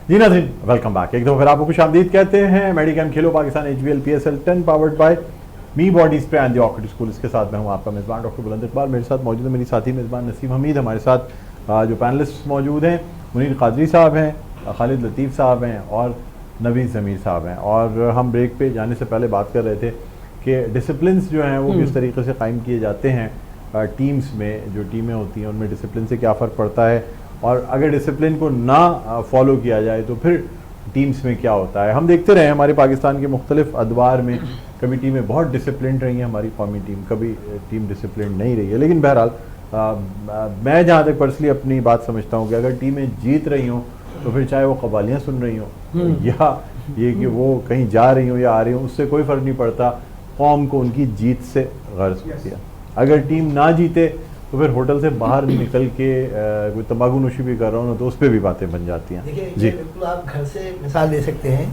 جی ناظرین welcome back, ایک دفعہ پھر آپ کو خوش آمدید کہتے ہیں میڈیکم کھیلو Pakistan HBL PSL 10 powered by me body spray and the Orchid School. اس کے ساتھ میں ہوں آپ کا میزبان ڈاکٹر بلند اقبال. میرے ساتھ موجود ہے میری ساتھی میزبان نسیم حمید. ہمارے ساتھ جو پینلسٹ موجود ہیں منیر قادری صاحب ہیں, خالد لطیف صاحب ہیں اور نوید ضمیر صاحب ہیں. اور ہم بریک پہ جانے سے پہلے بات کر رہے تھے کہ ڈسپلنس جو ہیں وہ کس طریقے سے قائم کیے جاتے ہیں ٹیمز میں. جو ٹیمیں ہوتی ہیں ان میں ڈسپلن سے کیا فرق پڑتا ہے, اور اگر ڈسپلن کو نہ فالو کیا جائے تو پھر ٹیمز میں کیا ہوتا ہے. ہم دیکھتے رہے ہیں ہمارے پاکستان کے مختلف ادوار میں کبھی ٹیمیں بہت ڈسپلنڈ رہی ہیں, ہماری قومی ٹیم, کبھی ٹیم ڈسپلنڈ نہیں رہی ہے. لیکن بہرحال میں جہاں تک پرسنلی اپنی بات سمجھتا ہوں کہ اگر ٹیمیں جیت رہی ہوں تو پھر چاہے وہ قوالیاں سن رہی ہوں یا یہ کہ وہ کہیں جا رہی ہوں یا آ رہی ہوں, اس سے کوئی فرق نہیں پڑتا. قوم کو ان کی جیت سے غرض ہوتی ہے. اگر ٹیم نہ جیتے تو پھر ہوٹل سے باہر نکل کے کوئی تمباکو نوشی بھی کر رہا ہوں تو اس پہ بھی باتیں بن جاتی ہیں. جی بالکل, آپ گھر سے مثال لے سکتے ہیں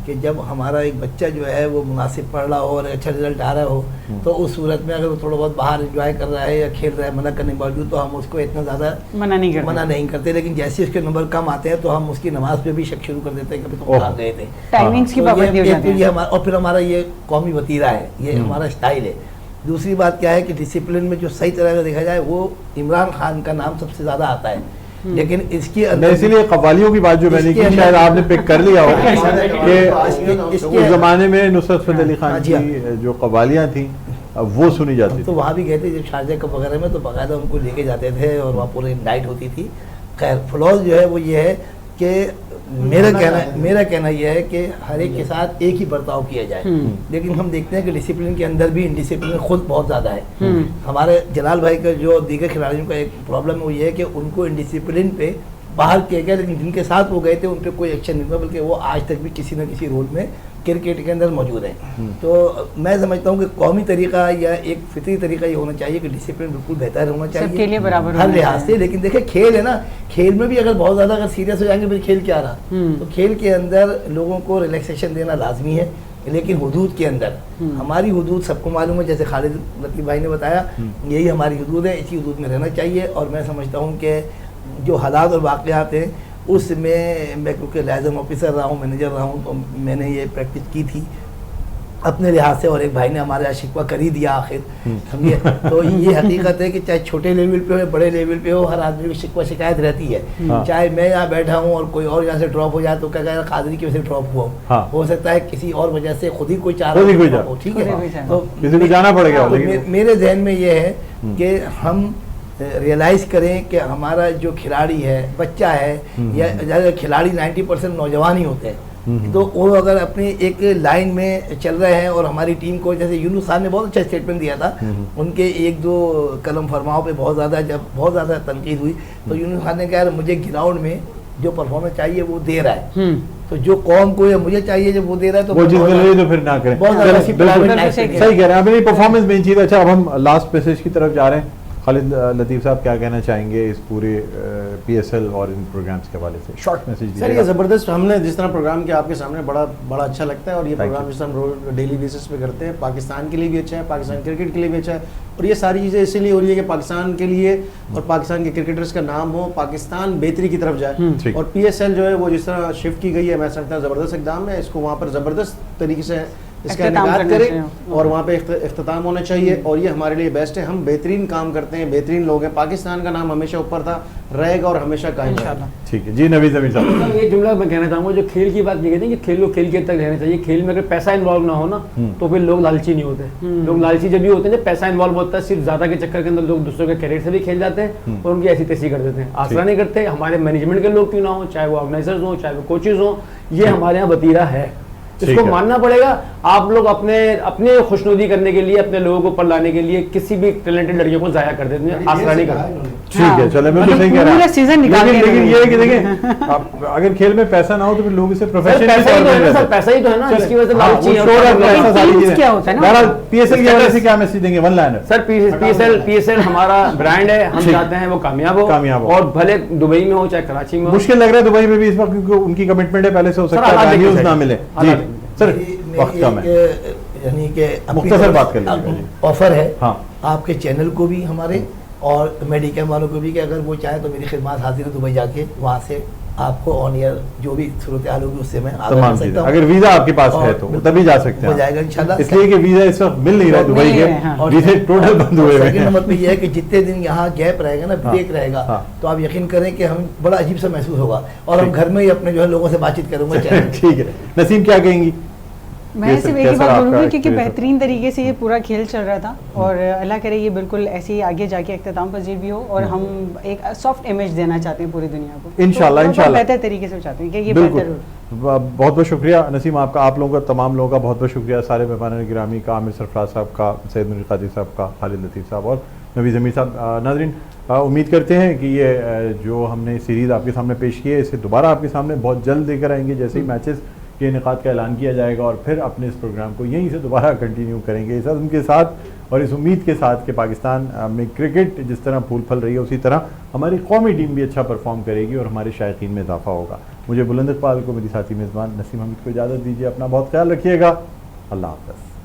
کہ جب ہمارا ایک بچہ جو ہے وہ مناسب پڑھ رہا ہو اور اچھا رزلٹ آ رہا ہو تو اس صورت میں اگر وہ تھوڑا بہت باہر انجوائے کر رہا ہے یا کھیل رہا ہے منع کرنے کے باوجود تو ہم اس کو اتنا زیادہ منع نہیں کرتے. لیکن جیسے اس کے نمبر کم آتے ہیں تو ہم اس کی نماز پہ بھی شک شروع کر دیتے ہیں کہ تو کہاں گئے تھے. اور پھر ہمارا یہ قومی وتیرہ ہے, یہ ہمارا اسٹائل ہے. دوسری بات کیا ہے کہ ڈسپلن میں جو صحیح طرح سے دیکھا جائے وہ عمران خان کا نام سب سے زیادہ آتا ہے. لیکن اس کی اسی لیے قوالیوں کی بات جو میں نے کی شاید آپ نے پک کر لیا ہو کہ اس زمانے میں نصرت فتح علی خان کی جو قوالیاں تھیں وہ سنی جاتی. تو وہاں بھی گئے تھے جب شارجہ کپ وغیرہ میں تو باقاعدہ ان کو لے کے جاتے تھے اور وہاں پورے نائٹ ہوتی تھی. خیر فلوز جو ہے وہ یہ ہے کہ میرا کہنا یہ ہے کہ ہر ایک کے ساتھ ایک ہی برتاؤ کیا جائے. لیکن ہم دیکھتے ہیں کہ ڈسپلن کے اندر بھی انڈسپلن خود بہت زیادہ ہے. ہمارے جلال بھائی کا جو دیگر کھلاڑیوں کا ایک پرابلم ہے وہ یہ ہے کہ ان کو انڈسپلن پہ باہر کیا گیا, لیکن جن کے ساتھ وہ گئے تھے ان پہ کوئی ایکشن نہیں ہوا, بلکہ وہ آج تک بھی کسی نہ کسی رول میں کرکٹ کے اندر موجود ہیں. تو میں سمجھتا ہوں کہ قومی طریقہ یا ایک فطری طریقہ یہ ہونا چاہیے کہ ڈسپلن بالکل بہتر ہونا چاہیے ہر لحاظ سے. لیکن دیکھیں کھیل ہے نا, کھیل میں بھی اگر بہت زیادہ اگر سیریس ہو جائیں گے پھر کھیل کیا رہا. تو کھیل کے اندر لوگوں کو ریلیکسیشن دینا لازمی ہے, لیکن حدود کے اندر. ہماری حدود سب کو معلوم ہے, جیسے خالد لطیف بھائی نے بتایا یہی ہماری حدود ہے, اسی حدود میں رہنا چاہیے. اور میں سمجھتا ہوں کہ جو حالات اور واقعات ہیں اس میں کیونکہ لائزن آفیسر رہا ہوں, مینیجر رہا ہوں, تو میں نے یہ پریکٹس کی تھی اپنے لحاظ سے, اور ایک بھائی نے ہمارے یہاں شکوہ کر ہی دیا آخر, سمجھے. تو یہ حقیقت ہے کہ چاہے چھوٹے لیول پہ ہو بڑے لیول پہ ہو, ہر آدمی کی شکوہ شکایت رہتی ہے. چاہے میں یہاں بیٹھا ہوں اور کوئی اور یہاں سے ڈراپ ہو جائے تو کیا کہہ رہا قادری کی وجہ سے ڈراپ ہوا ہو سکتا ہے کسی اور وجہ سے خود ہی کوئی چاہ رہا ہو, ٹھیک ہے. تو کسی کو جانا پڑے گا. میرے ذہن میں یہ ہے کہ ہم ریئلائز کریں کہ ہمارا جو کھلاڑی ہے بچہ ہے, یا کھلاڑی 90% نوجوان ہی ہوتے ہیں, تو وہ اگر اپنی ایک لائن میں چل رہے ہیں اور ہماری ٹیم کو, جیسے یونس صاحب نے بہت اچھا اسٹیٹمنٹ دیا تھا, ان کے ایک دو قلم فرماؤں پہ بہت زیادہ تنقید ہوئی, تو یونس صاحب نے کہا مجھے گراؤنڈ میں جو پرفارمنس چاہیے وہ دے رہا ہے, تو جو قوم کو یا مجھے چاہیے جب وہ دے رہا ہے تو وہ چیز ملے تو پھر نہ کریں. صحیح کہہ رہے ہیں آپ, پرفارمنس مین چیز. اچھا اب ہم لاسٹ پیسج کی طرف جا رہے ہیں. خالد لطیف صاحب کیا کہنا چاہیں گے اس پورے PSL اور ان پروگرامز کے حوالے سے, شارٹ میسج دیجیے. سر یہ زبردست, ہم نے جس طرح پروگرام کیا آپ کے سامنے بڑا اچھا لگتا ہے, اور یہ پروگرام جس طرح ہم ڈیلی بیسس پہ کرتے ہیں پاکستان کے لیے بھی اچھا ہے, پاکستان کرکٹ کے لیے بھی اچھا ہے. اور یہ ساری چیزیں اسی لیے ہو رہی ہے کہ پاکستان کے لیے اور پاکستان کے کرکٹرز کا نام ہو, پاکستان بہتری کی طرف جائے. اور PSL جو ہے وہ جس طرح شفٹ کی گئی ہے, میں سمجھتا ہوں زبردست اقدام ہے. اس کو وہاں پر زبردست طریقے سے اس کا انعقاد کرے اور وہاں پہ اختتام ہونا چاہیے, اور یہ ہمارے لیے بیسٹ ہے. ہم بہترین کام کرتے ہیں, بہترین لوگ ہیں, پاکستان کا نام ہمیشہ اوپر تھا, رہے گا اور ہمیشہ قائم رہے گا. ٹھیک ہے جی. نوید ضمیر صاحب یہ جملہ میں کہنا چاہوں گا, جو کھیل کی بات یہ کہتے ہیں کہ کھیل کو کھیل کے تک رہنا چاہیے. کھیل میں اگر پیسہ انوالو نہ ہو نا تو پھر لوگ لالچی نہیں ہوتے. لوگ لالچی جب بھی ہوتے ہیں جب پیسہ انوالو ہوتا ہے, صرف زیادہ کے چکر کے اندر لوگ دوسروں کے کیریئر سے بھی کھیل جاتے ہیں اور ان کی ایسی تیسی کر دیتے ہیں, آسرا نہیں کرتے. ہمارے مینجمنٹ کے لوگ کیوں نہ ہوں, چاہے وہ آرگنائزرز ہوں چاہے وہ کوچز ہوں, یہ ہمارے یہاں وتیرہ ہے, اس کو ماننا پڑے گا. آپ لوگ اپنے خوشنودی کرنے کے لیے, اپنے لوگوں کو پر لانے کے لیے کسی بھی ٹیلنٹڈ لڑکیوں کو ضائع کر دیتے ہیں, آسرا نہیں کرتے. ٹھیک ہے چلے, میں تو صحیح کہہ رہا ہوں. لیکن یہ ہے کہ دیکھیں اگر کھیل میں پیسہ نہ ہو تو پھر لوگ اسے پروفیشن پیسہ ہی تو ہے نا جس کی وجہ سے لالچی ہے. PSL کی وجہ سے کیا میسج دیں گے؟ ون لائنر سر. PSL ہمارا برانڈ ہے, ہم چاہتے ہیں وہ کامیاب ہو, اور بھلے دبئی میں ہو چاہے کراچی میں ہو. مشکل لگ رہا ہے دبئی میں بھی اس وقت کیونکہ ان کی کمٹمنٹ ہے پہلے سے, ہو سکتا ہے نیوز نہ ملے. جی سر وقت کم ہے, یعنی کہ مختصر بات کر لیجیے. آفر ہے آپ کے چینل کو بھی ہمارے اور میڈیکم والوں کو بھی کہ اگر وہ چاہیں تو میری خدمات حاضر ہے دبئی جا کے وہاں سے آپ کو آن ایئر جو بھی صورتحال ہوگی اس سے میں آگاہ تمام کر چیزیں سکتا ہوں. اگر ویزا آپ کے پاس ہے اور تو تبھی جا سکتے ہیں ہو آپ. جائے گا انشاءاللہ. اس لیے کہ ویزا اس وقت مل نہیں رہا مل دبئی نہیں کے رہے, ہاں. ویزے ٹوٹل بند ہوئے ہوئے سیکنڈ ہیں. نمبر پہ یہ ہے کہ جتنے دن یہاں گیپ رہے گا نا, بریک رہے ہاں. گا, تو آپ یقین کریں کہ ہم بڑا عجیب سا محسوس ہوگا, اور ہم ٹھیک. گھر میں ہی اپنے جو ہے لوگوں سے بات چیت کروں گا. ٹھیک ہے, نسیم کیا کہیں گی؟ میں صرف ایک ہی بات بولوں گی کیونکہ بہترین طریقے سے یہ پورا کھیل چل رہا تھا, اور اللہ کرے یہ بالکل ایسے ہی آگے جا کے اختتام پذیر بھی ہو, اور ہم ایک سافٹ امیج دینا چاہتے ہیں پوری دنیا کو. انشاءاللہ, انشاءاللہ بہتر طریقے سے چاہتے ہیں کہ یہ بالکل. بہتر ہو. بہت بہت شکریہ نسیم آپ کا, آپ لوگوں کا, تمام لوگوں کا بہت بہت شکریہ, سارے مہمان گرامی کا, عامر سرفراز صاحب کا, سید منیر قادری صاحب کا, خالد لطیف صاحب اور نوید ضمیر صاحب. ناظرین امید کرتے ہیں کہ یہ جو ہم نے سیریز آپ کے سامنے پیش کی ہے اسے دوبارہ آپ کے سامنے بہت جلد لے کر آئیں گے, جیسے ہی میچز کے انعقاد کا اعلان کیا جائے گا, اور پھر اپنے اس پروگرام کو یہیں سے دوبارہ کنٹینیو کریں گے اس عزم کے ساتھ اور اس امید کے ساتھ کہ پاکستان میں کرکٹ جس طرح پھول پھل رہی ہے اسی طرح ہماری قومی ٹیم بھی اچھا پرفارم کرے گی اور ہمارے شائقین میں اضافہ ہوگا. مجھے بلند اقبال کو, میری ساتھی میزبان نسیم حمید کو اجازت دیجیے. اپنا بہت خیال رکھیے گا. اللہ حافظ.